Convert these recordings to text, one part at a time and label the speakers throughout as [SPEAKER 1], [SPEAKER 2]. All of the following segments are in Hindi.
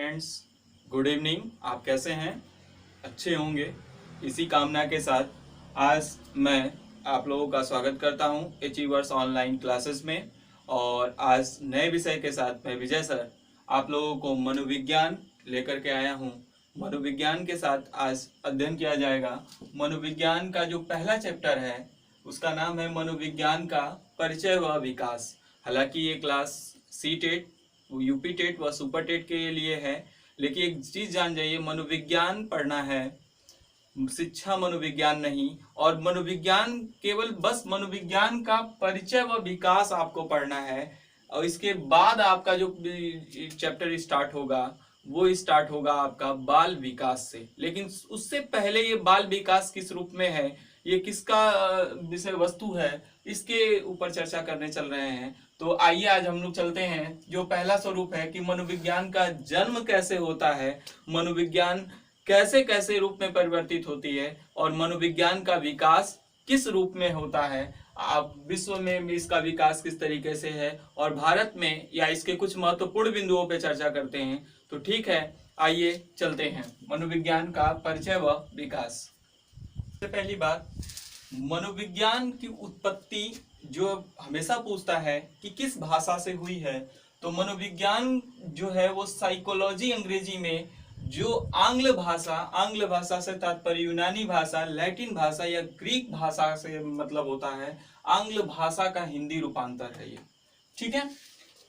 [SPEAKER 1] Friends, good evening. आप कैसे हैं? अच्छे होंगे। इसी कामना के साथ आज मैं आप लोगों का स्वागत करता हूं अचीवर्स ऑनलाइन क्लासेस में। और आज नए विषय के साथ मैं विजय सर आप लोगों को मनोविज्ञान लेकर के आया हूं। मनोविज्ञान के साथ आज अध्ययन किया जाएगा। मनोविज्ञान का जो पहला चैप्टर है उसका नाम है मनोविज्ञान का परिचय व विकास। हालांकि ये class C TET, UP TET व सुपर टेट के लिए है, लेकिन एक चीज जान जाइए, मनोविज्ञान पढ़ना है, शिक्षा मनोविज्ञान नहीं। और मनोविज्ञान केवल बस मनोविज्ञान का परिचय व विकास आपको पढ़ना है। और इसके बाद आपका जो चैप्टर स्टार्ट होगा वो स्टार्ट होगा आपका बाल विकास से। लेकिन उससे पहले ये बाल विकास किस रूप में है, ये किसका विषय वस्तु है, इसके ऊपर चर्चा करने चल रहे हैं। तो आइए आज हम लोग चलते हैं। जो पहला स्वरूप है कि मनोविज्ञान का जन्म कैसे होता है, मनोविज्ञान कैसे कैसे रूप में परिवर्तित होती है और मनोविज्ञान का विकास किस रूप में होता है, आप विश्व में इसका विकास किस तरीके से है और भारत में, या इसके कुछ महत्वपूर्ण बिंदुओं पे चर्चा करते हैं। तो ठीक है, आइए चलते हैं। मनोविज्ञान का परिचय व विकास। सबसे पहली बात, मनोविज्ञान की उत्पत्ति जो हमेशा पूछता है कि किस भाषा से हुई है, तो मनोविज्ञान जो है वो साइकोलॉजी अंग्रेजी में, जो आंग्ल भाषा से तात्पर्य यूनानी भाषा, लैटिन भाषा या ग्रीक भाषा से मतलब होता है, आंग्ल भाषा का हिंदी रूपांतर है ये। ठीक है।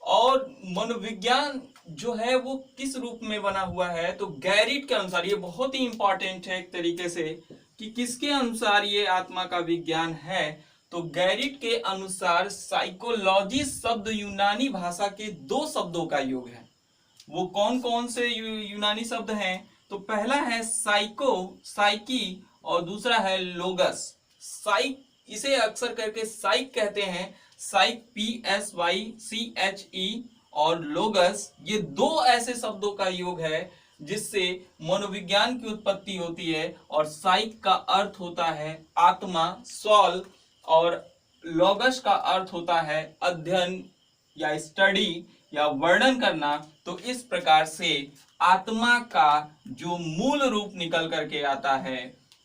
[SPEAKER 1] और मनोविज्ञान जो है वो किस रूप में बना हुआ है, तो गैरिट के अनुसार, ये बहुत ही इंपॉर्टेंट है एक तरीके से कि किसके अनुसार ये आत्मा का विज्ञान है। तो गैरिट के अनुसार साइकोलॉजी शब्द यूनानी भाषा के दो शब्दों का योग है। वो कौन कौन से यूनानी शब्द हैं? तो पहला है साइको, साइकी, और दूसरा है लोगस। साइक इसे अक्सर करके साइक कहते हैं, साइक PSYCHE, और लोगस, ये दो ऐसे शब्दों का योग है जिससे मनोविज्ञान की उत्पत्ति होती है। और साइक का अर्थ होता है आत्मा, सोल, और लोगस का अर्थ होता है अध्ययन या स्टडी या वर्णन करना। तो इस प्रकार से आत्मा का जो मूल रूप निकल करके आता है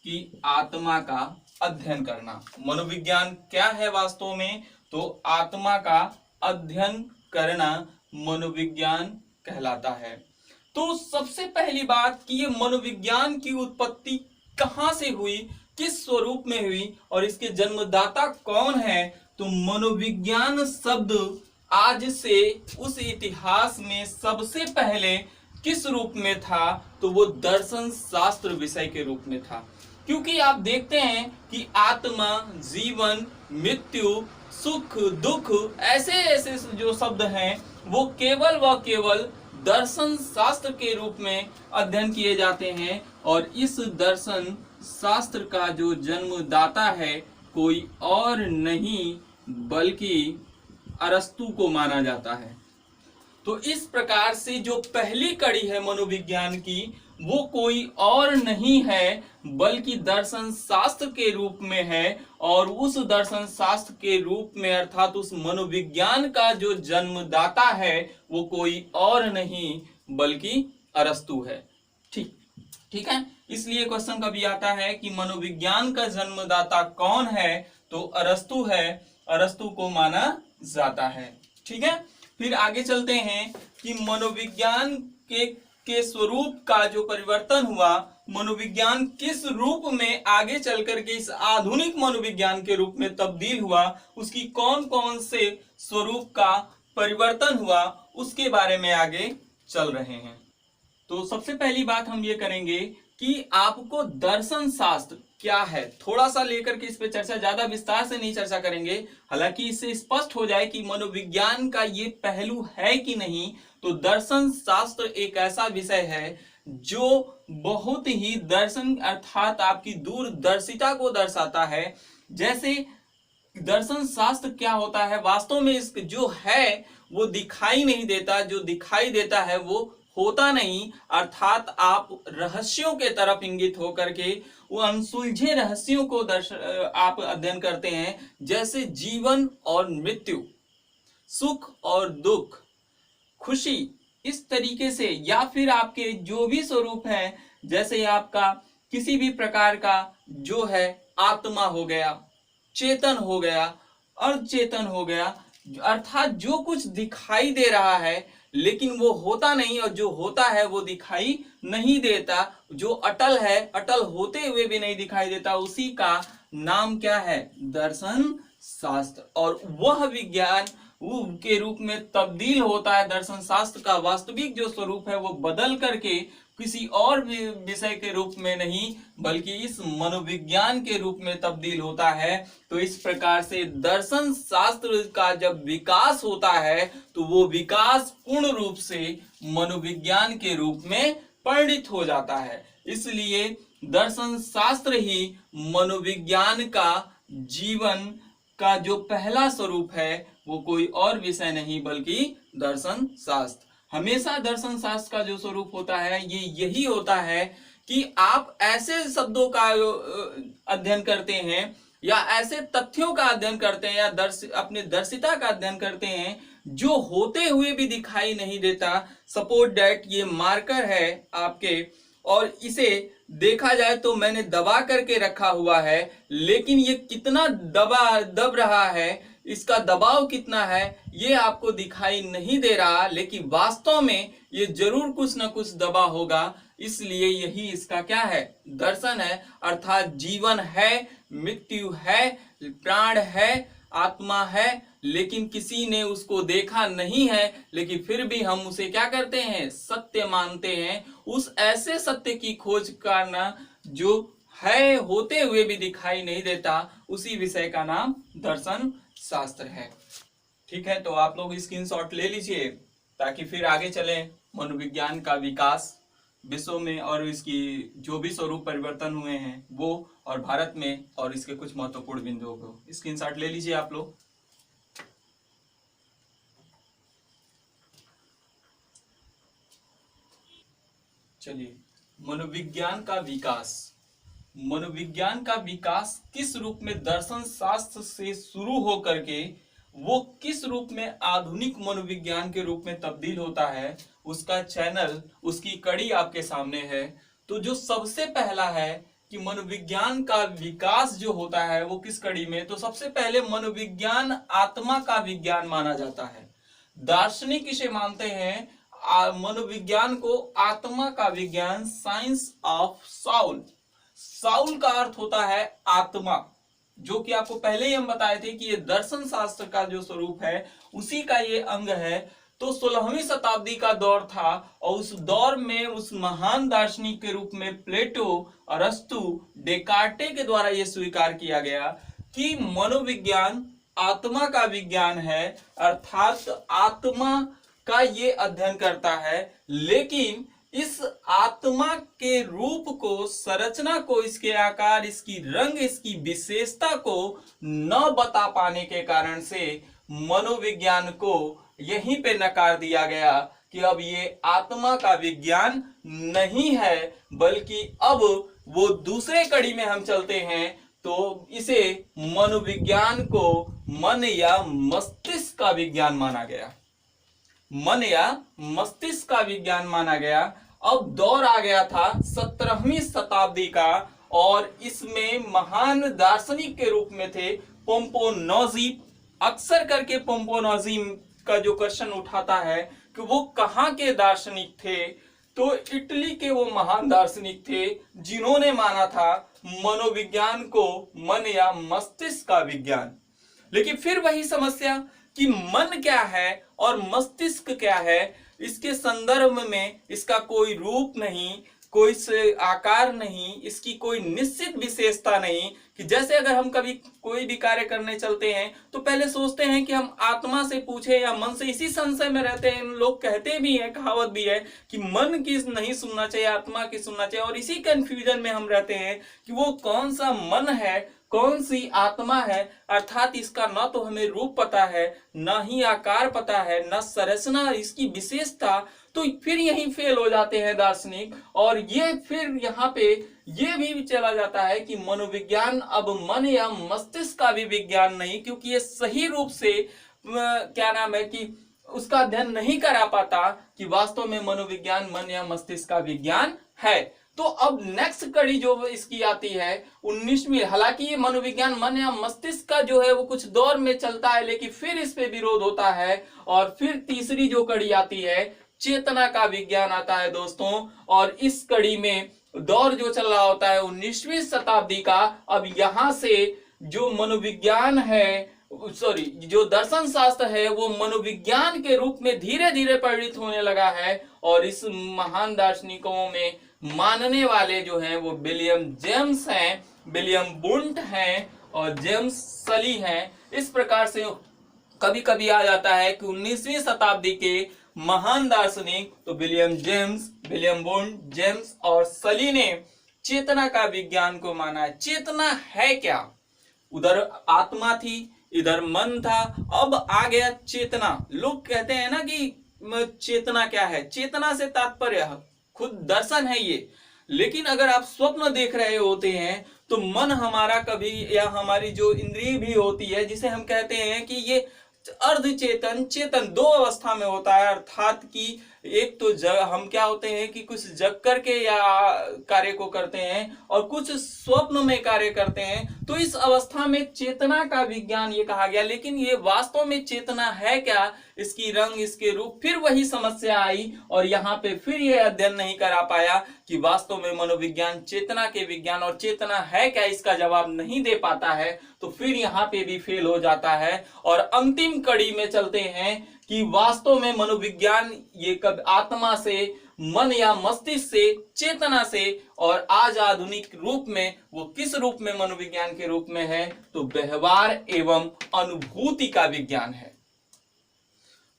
[SPEAKER 1] कि आत्मा का अध्ययन करना। मनोविज्ञान क्या है वास्तव में? तो आत्मा का अध्ययन करना मनोविज्ञान कहलाता है। तो सबसे पहली बात कि ये मनोविज्ञान की उत्पत्ति कहां से हुई, किस स्वरूप में हुई और इसके जन्मदाता कौन है? तो मनोविज्ञान शब्द आज से उस इतिहास में सबसे पहले किस रूप में था? तो वो दर्शन शास्त्र विषय के रूप में था। क्योंकि आप देखते हैं कि आत्मा, जीवन, मृत्यु, सुख, दुख, ऐसे ऐसे जो शब्द हैं वो केवल व केवल दर्शन शास्त्र के रूप में अध्ययन किए जाते हैं। और इस दर्शन शास्त्र का जो जन्मदाता है कोई और नहीं बल्कि अरस्तु को माना जाता है। तो इस प्रकार से जो पहली कड़ी है मनोविज्ञान की, वो कोई और नहीं है बल्कि दर्शन शास्त्र के रूप में है। और उस दर्शन शास्त्र के रूप में अर्थात उस मनोविज्ञान का जो जन्मदाता है वो कोई और नहीं बल्कि अरस्तु है। ठीक है। इसलिए क्वेश्चन कभी आता है कि मनोविज्ञान का जन्मदाता कौन है, तो अरस्तु है, अरस्तु को माना जाता है। ठीक है। फिर आगे चलते हैं कि मनोविज्ञान के स्वरूप का जो परिवर्तन हुआ, मनोविज्ञान किस रूप में आगे चल करके इस आधुनिक मनोविज्ञान के रूप में तब्दील हुआ, उसकी कौन कौन से स्वरूप का परिवर्तन हुआ, उसके बारे में आगे चल रहे हैं। तो सबसे पहली बात हम ये करेंगे कि आपको दर्शन शास्त्र क्या है, थोड़ा सा लेकर के इस पे चर्चा, ज्यादा विस्तार से नहीं चर्चा करेंगे। हालांकि इससे स्पष्ट हो जाए कि मनोविज्ञान का ये पहलू है कि नहीं। तो दर्शन शास्त्र एक ऐसा विषय है जो बहुत ही दर्शन अर्थात आपकी दूरदर्शिता को दर्शाता है। जैसे दर्शन शास्त्र क्या होता है, वास्तव में इस जो है वो दिखाई नहीं देता, जो दिखाई देता है वो होता नहीं। अर्थात आप रहस्यों के तरफ इंगित होकर के वो अनसुलझे रहस्यों को आप अध्ययन करते हैं। जैसे जीवन और मृत्यु, सुख और दुख, खुशी, इस तरीके से, या फिर आपके जो भी स्वरूप है, जैसे आपका किसी भी प्रकार का जो है आत्मा हो गया, चेतन हो गया, अर्धचेतन हो गया, अर्थात जो कुछ दिखाई दे रहा है लेकिन वो होता नहीं, और जो होता है वो दिखाई नहीं देता, जो अटल है अटल होते हुए भी नहीं दिखाई देता, उसी का नाम क्या है? दर्शन शास्त्र। और वह विज्ञान के रूप में तब्दील होता है। दर्शन शास्त्र का वास्तविक जो स्वरूप है वो बदल करके किसी और विषय के रूप में नहीं बल्कि इस मनोविज्ञान के रूप में तब्दील होता है। तो इस प्रकार से दर्शन शास्त्र का जब विकास होता है तो वो विकास पूर्ण रूप से मनोविज्ञान के रूप में परिणित हो जाता है। इसलिए दर्शन शास्त्र ही मनोविज्ञान का जीवन का जो पहला स्वरूप है वो कोई और विषय नहीं बल्कि दर्शन शास्त्र। हमेशा दर्शन शास्त्र का जो स्वरूप होता है ये यही होता है कि आप ऐसे शब्दों का अध्ययन करते हैं या ऐसे तथ्यों का अध्ययन करते हैं या अपने दर्शिता का अध्ययन करते हैं जो होते हुए भी दिखाई नहीं देता। सपोज दैट ये मार्कर है आपके, और इसे देखा जाए तो मैंने दबा करके रखा हुआ है, लेकिन ये कितना दब रहा है, इसका दबाव कितना है ये आपको दिखाई नहीं दे रहा, लेकिन वास्तव में ये जरूर कुछ ना कुछ दबा होगा। इसलिए यही इसका क्या है? दर्शन है। अर्थात जीवन है, मृत्यु है, प्राण है, आत्मा है, लेकिन किसी ने उसको देखा नहीं है, लेकिन फिर भी हम उसे क्या करते हैं? सत्य मानते हैं। उस ऐसे सत्य की खोज करना जो है, होते हुए भी दिखाई नहीं देता, उसी विषय का नाम दर्शन शास्त्र है। ठीक है, तो आप लोग स्क्रीनशॉट ले लीजिए ताकि फिर आगे चलें। मनोविज्ञान का विकास विश्व में और इसकी जो भी स्वरूप परिवर्तन हुए हैं वो, और भारत में, और इसके कुछ महत्वपूर्ण बिंदुओं को स्क्रीनशॉट ले लीजिए आप लोग। चलिए, मनोविज्ञान का विकास। मनोविज्ञान का विकास किस रूप में दर्शन शास्त्र से शुरू हो करके वो किस रूप में आधुनिक मनोविज्ञान के रूप में तब्दील होता है, उसका चैनल, उसकी कड़ी आपके सामने है। तो जो सबसे पहला है कि मनोविज्ञान का विकास जो होता है वो किस कड़ी में, तो सबसे पहले मनोविज्ञान आत्मा का विज्ञान माना जाता है। दार्शनिक इसे मानते हैं मनोविज्ञान को आत्मा का विज्ञान, साइंस ऑफ साउल। साउल का अर्थ होता है आत्मा, जो कि आपको पहले ही हम बताए थे कि ये दर्शन शास्त्र का जो स्वरूप है उसी का ये अंग है। तो 16वीं शताब्दी का दौर था, और उस दौर में उस महान दार्शनिक के रूप में प्लेटो, अरस्तु, डेकार्टे के द्वारा यह स्वीकार किया गया कि मनोविज्ञान आत्मा का विज्ञान है, अर्थात आत्मा का ये अध्ययन करता है। लेकिन इस आत्मा के रूप को, संरचना को, इसके आकार, इसकी रंग, इसकी विशेषता को न बता पाने के कारण से मनोविज्ञान को यहीं पे नकार दिया गया कि अब ये आत्मा का विज्ञान नहीं है, बल्कि अब वो दूसरे कड़ी में हम चलते हैं तो इसे मनोविज्ञान को मन या मस्तिष्क का विज्ञान माना गया। मन या मस्तिष्क का विज्ञान माना गया। अब दौर आ गया था 17वीं शताब्दी का, और इसमें महान दार्शनिक के रूप में थे पोम्पोनोजी। अक्सर करके पोम्पोनोजी का जो क्वेश्चन उठाता है कि वो कहाँ के दार्शनिक थे, तो इटली के वो महान दार्शनिक थे जिन्होंने माना था मनोविज्ञान को मन या मस्तिष्क का विज्ञान। लेकिन फिर वही समस्या कि मन क्या है और मस्तिष्क क्या है, इसके संदर्भ में इसका कोई रूप नहीं, कोई आकार नहीं, इसकी कोई निश्चित विशेषता नहीं। कि जैसे अगर हम कभी कोई भी कार्य करने चलते हैं तो पहले सोचते हैं कि हम आत्मा से पूछे या मन से, इसी संशय में रहते हैं। लोग कहते भी हैं, कहावत भी है कि मन की नहीं सुनना चाहिए, आत्मा की सुनना चाहिए, और इसी कंफ्यूजन में हम रहते हैं कि वो कौन सा मन है, कौन सी आत्मा है। अर्थात इसका न तो हमें रूप पता है, न ही आकार पता है, न संरचना, इसकी विशेषता। तो फिर यहीं फेल हो जाते हैं दार्शनिक, और ये फिर यहाँ पे ये भी चला जाता है कि मनोविज्ञान अब मन या मस्तिष्क का भी विज्ञान नहीं, क्योंकि ये सही रूप से क्या नाम है कि उसका अध्ययन नहीं करा पाता कि वास्तव में मनोविज्ञान मन या मस्तिष्क का विज्ञान है। तो अब नेक्स्ट कड़ी जो इसकी आती है 19वीं, हालांकि ये मनोविज्ञान मन या मस्तिष्क का जो है वो कुछ दौर में चलता है, लेकिन फिर इस पे विरोध होता है। और फिर तीसरी जो कड़ी आती है चेतना का विज्ञान आता है दोस्तों। और इस कड़ी में दौर जो चल रहा होता है 19वीं शताब्दी का। अब यहां से जो मनोविज्ञान है, सॉरी, जो दर्शन शास्त्र है वो मनोविज्ञान के रूप में धीरे धीरे परिणित होने लगा है। और इस महान दार्शनिकों में मानने वाले जो हैं वो विलियम जेम्स हैं, विलियम बुंट हैं और जेम्स सली हैं। इस प्रकार से कभी कभी आ जाता है कि 19वीं शताब्दी के महान दार्शनिक तो विलियम जेम्स, विलियम बुंट, जेम्स और सली ने चेतना का विज्ञान को माना है। चेतना है क्या? उधर आत्मा थी, इधर मन था, अब आ गया चेतना। लोग कहते हैं ना कि चेतना क्या है, चेतना से तात्पर्य खुद दर्शन है ये। लेकिन अगर आप स्वप्न देख रहे होते हैं तो मन हमारा कभी, या हमारी जो इंद्रिय भी होती है जिसे हम कहते हैं कि ये अर्ध चेतन चेतन दो अवस्था में होता है। अर्थात कि एक तो हम क्या होते हैं कि कुछ जग करके या कार्य को करते हैं और कुछ स्वप्न में कार्य करते हैं। तो इस अवस्था में चेतना का विज्ञान ये कहा गया। लेकिन ये वास्तव में चेतना है क्या, इसकी रंग, इसके रूप, फिर वही समस्या आई। और यहाँ पे फिर ये अध्ययन नहीं करा पाया कि वास्तव में मनोविज्ञान चेतना के विज्ञान और चेतना है क्या, इसका जवाब नहीं दे पाता है। तो फिर यहाँ पे भी फेल हो जाता है। और अंतिम कड़ी में चलते हैं कि वास्तव में मनोविज्ञान ये कब आत्मा से, मन या मस्तिष्क से, चेतना से, और आज आधुनिक रूप में वो किस रूप में मनोविज्ञान के रूप में है, तो व्यवहार एवं अनुभूति का विज्ञान है।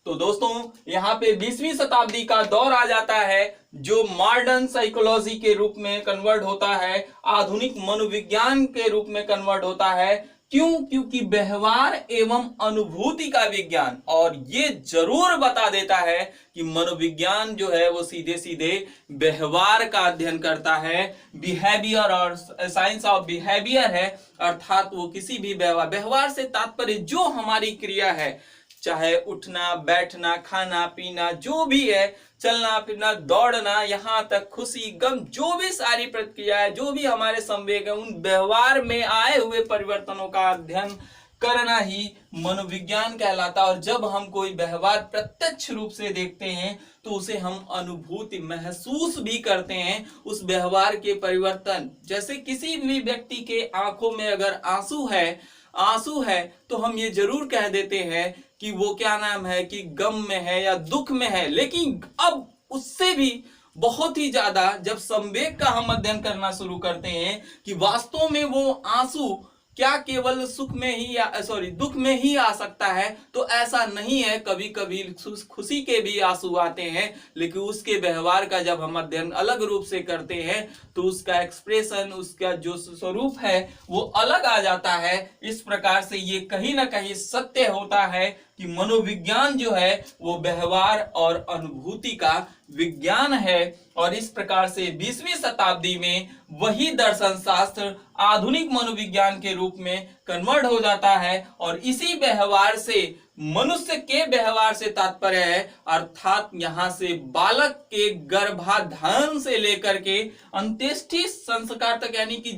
[SPEAKER 1] तो दोस्तों यहाँ पे 20वीं शताब्दी का दौर आ जाता है जो मॉडर्न साइकोलॉजी के रूप में कन्वर्ट होता है, आधुनिक मनोविज्ञान के रूप में कन्वर्ट होता है। क्यों? क्योंकि व्यवहार एवं अनुभूति का विज्ञान और ये जरूर बता देता है कि मनोविज्ञान जो है वो सीधे सीधे व्यवहार का अध्ययन करता है। बिहेवियर और साइंस ऑफ बिहेवियर है, अर्थात वो किसी भी व्यवहार से तात्पर्य जो हमारी क्रिया है, चाहे उठना, बैठना, खाना पीना, जो भी है, चलना फिरना, दौड़ना, यहाँ तक खुशी गम, जो भी सारी प्रक्रिया है, जो भी हमारे संवेग है, उन व्यवहार में आए हुए परिवर्तनों का अध्ययन करना ही मनोविज्ञान कहलाता है। और जब हम कोई व्यवहार प्रत्यक्ष रूप से देखते हैं तो उसे हम अनुभूति महसूस भी करते हैं, उस व्यवहार के परिवर्तन। जैसे किसी भी व्यक्ति के आंखों में अगर आंसू है तो हम ये जरूर कह देते हैं कि वो क्या नाम है कि गम में है या दुख में है। लेकिन अब उससे भी बहुत ही ज्यादा जब संवेग का हम अध्ययन करना शुरू करते हैं कि वास्तव में वो आंसू क्या केवल सुख में ही दुख में ही आ सकता है, तो ऐसा नहीं है। कभी कभी खुशी के भी आंसू आते हैं, लेकिन उसके व्यवहार का जब हम अध्ययन अलग रूप से करते हैं तो उसका एक्सप्रेशन, उसका जो स्वरूप है वो अलग आ जाता है। इस प्रकार से ये कहीं ना कहीं सत्य होता है कि मनोविज्ञान जो है वो व्यवहार और अनुभूति का विज्ञान है। और इस प्रकार से 20वीं शताब्दी में वही दर्शन शास्त्र आधुनिक मनोविज्ञान के रूप में कन्वर्ट हो जाता है। और इसी व्यवहार से, मनुष्य के व्यवहार से तात्पर्य है, अर्थात यहाँ से बालक के गर्भाधान से लेकर के अंत्येष्टि संस्कार तक, यानी कि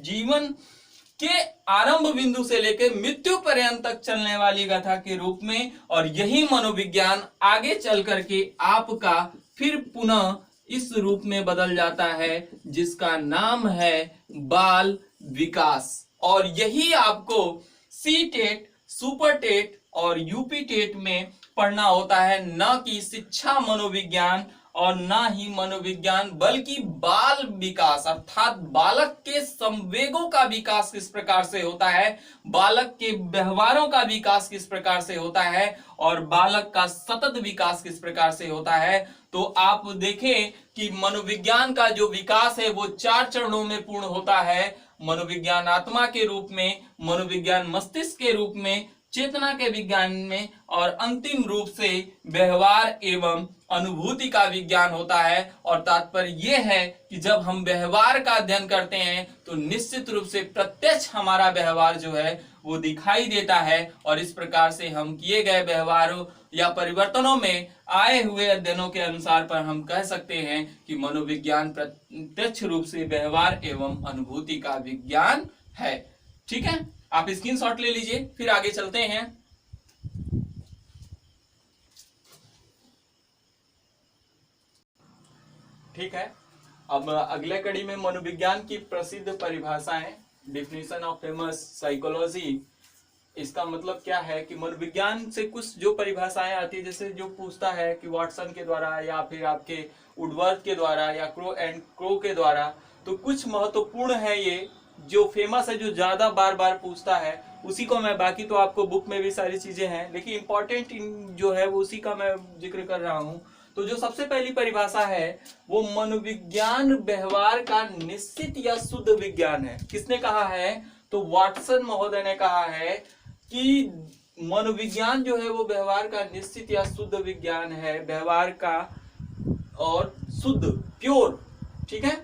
[SPEAKER 1] जीवन के आरंभ बिंदु से लेकर मृत्यु पर्यंत तक चलने वाली गाथा के रूप में। और यही मनोविज्ञान आगे चल करके आपका फिर पुनः इस रूप में बदल जाता है जिसका नाम है बाल विकास। और यही आपको सी टेट, सुपर टेट और यूपी टेट में पढ़ना होता है, न कि शिक्षा मनोविज्ञान और ना ही मनोविज्ञान, बल्कि बाल विकास, अर्थात बालक के संवेगों का विकास किस प्रकार से होता है, बालक के व्यवहारों का विकास किस प्रकार से होता है और बालक का सतत विकास किस प्रकार से होता है। तो आप देखें कि मनोविज्ञान का जो विकास है वो 4 चरणों में पूर्ण होता है। मनोविज्ञान आत्मा के रूप में, मनोविज्ञान मस्तिष्क के रूप में, चेतना के विज्ञान में, और अंतिम रूप से व्यवहार एवं अनुभूति का विज्ञान होता है। और तात्पर्य यह है कि जब हम व्यवहार का अध्ययन करते हैं तो निश्चित रूप से प्रत्यक्ष हमारा व्यवहार जो है वो दिखाई देता है, और इस प्रकार से हम किए गए व्यवहारों या परिवर्तनों में आए हुए अध्ययनों के अनुसार पर हम कह सकते हैं कि मनोविज्ञान प्रत्यक्ष रूप से व्यवहार एवं अनुभूति का विज्ञान है। ठीक है, आप स्क्रीनशॉट ले लीजिए, फिर आगे चलते हैं। ठीक है, अब अगले कड़ी में मनोविज्ञान की प्रसिद्ध परिभाषाएं, डिफिनेशन ऑफ फेमस साइकोलॉजी। इसका मतलब क्या है कि मनोविज्ञान से कुछ जो परिभाषाएं आती है, जैसे जो पूछता है कि वाटसन के द्वारा या फिर आपके वुडवर्थ के द्वारा या क्रो एंड क्रो के द्वारा, तो कुछ महत्वपूर्ण है ये जो फेमस है, जो ज्यादा बार बार पूछता है, उसी को मैं, बाकी तो आपको बुक में भी सारी चीजें हैं लेकिन इंपॉर्टेंट जो है वो उसी का मैं जिक्र कर रहा हूं। तो जो सबसे पहली परिभाषा है वो मनोविज्ञान व्यवहार का निश्चित या शुद्ध विज्ञान है। किसने कहा है? तो वाटसन महोदय ने कहा है कि मनोविज्ञान जो है वो व्यवहार का निश्चित या शुद्ध विज्ञान है, व्यवहार का और शुद्ध, प्योर। ठीक है,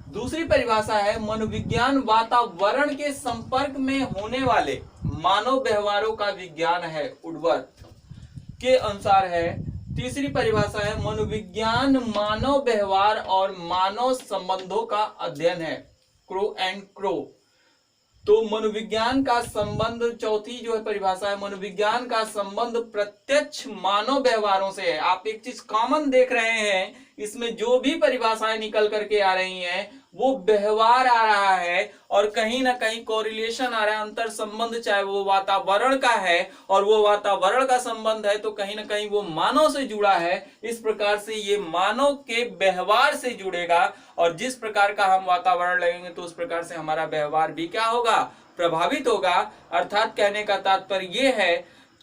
[SPEAKER 1] दूसरी परिभाषा है मनोविज्ञान वातावरण के संपर्क में होने वाले मानव व्यवहारों का विज्ञान है, वुडवर्थ के अनुसार है। तीसरी परिभाषा है मनोविज्ञान मानव व्यवहार और मानव संबंधों का अध्ययन है, क्रो एंड क्रो। तो मनोविज्ञान का संबंध, चौथी जो है परिभाषा है, मनोविज्ञान का संबंध प्रत्यक्ष मानव व्यवहारों से है। आप एक चीज कॉमन देख रहे हैं, इसमें जो भी परिभाषाएं निकल करके आ रही हैं वो व्यवहार आ रहा है और कहीं ना कहीं कोरिलेशन आ रहा है, अंतर संबंध, चाहे वो वातावरण का है और वो वातावरण का संबंध है तो कहीं ना कहीं वो मानव से जुड़ा है। इस प्रकार से ये मानव के व्यवहार से जुड़ेगा और जिस प्रकार का हम वातावरण लगेंगे तो उस प्रकार से हमारा व्यवहार भी क्या होगा? प्रभावित होगा। अर्थात कहने का तात्पर्य ये है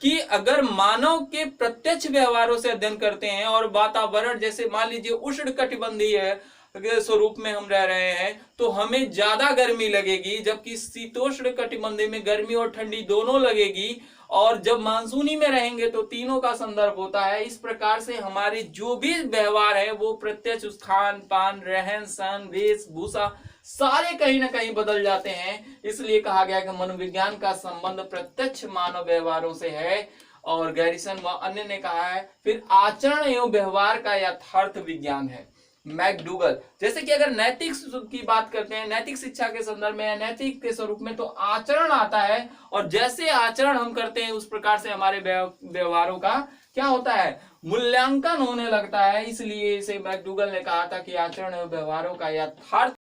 [SPEAKER 1] कि अगर मानव के प्रत्यक्ष व्यवहारों से अध्ययन करते हैं और वातावरण, जैसे मान लीजिए उष्णकटिबंधीय स्वरूप में हम रह रहे हैं तो हमें ज्यादा गर्मी लगेगी, जबकि शीतोष्ण कटिबंधीय में गर्मी और ठंडी दोनों लगेगी, और जब मानसूनी में रहेंगे तो तीनों का संदर्भ होता है। इस प्रकार से हमारे जो भी व्यवहार है वो प्रत्यक्ष खान पान, रहन सहन, वेशभूषा सारे कहीं ना कहीं बदल जाते हैं। इसलिए कहा गया कि मनोविज्ञान का संबंध प्रत्यक्ष मानव व्यवहारों से है। और गैरिसन व अन्य ने कहा है फिर आचरण एवं व्यवहार का यथार्थ विज्ञान है, मैकडूगल। जैसे कि अगर नैतिक की बात करते हैं, नैतिक शिक्षा के संदर्भ में, नैतिक के स्वरूप में, तो आचरण आता है और जैसे आचरण हम करते हैं उस प्रकार से हमारे व्यवहारों का क्या होता है? मूल्यांकन होने लगता है। इसलिए इसे मैकडूगल ने कहा था कि आचरण एवं व्यवहारों का यथार्थ